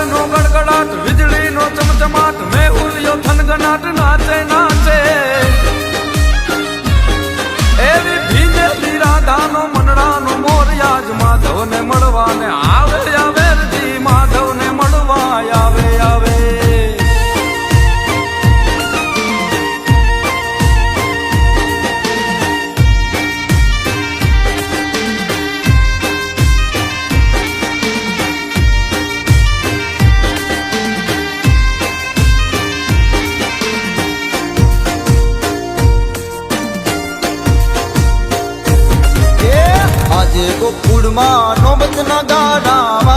વાદળનો ગડગડાટ વીજળીનો ચમચમાટ મેહુલિયો થનગનાટ નાચે નાચે એવી ભીજેલી રાધાનો મનડાનો મોરિયાજ માધવને મળવાને આવે આવે જી માધવને મળવા આવે આવે આજે ગોકુળમાં નોબતના ગાડા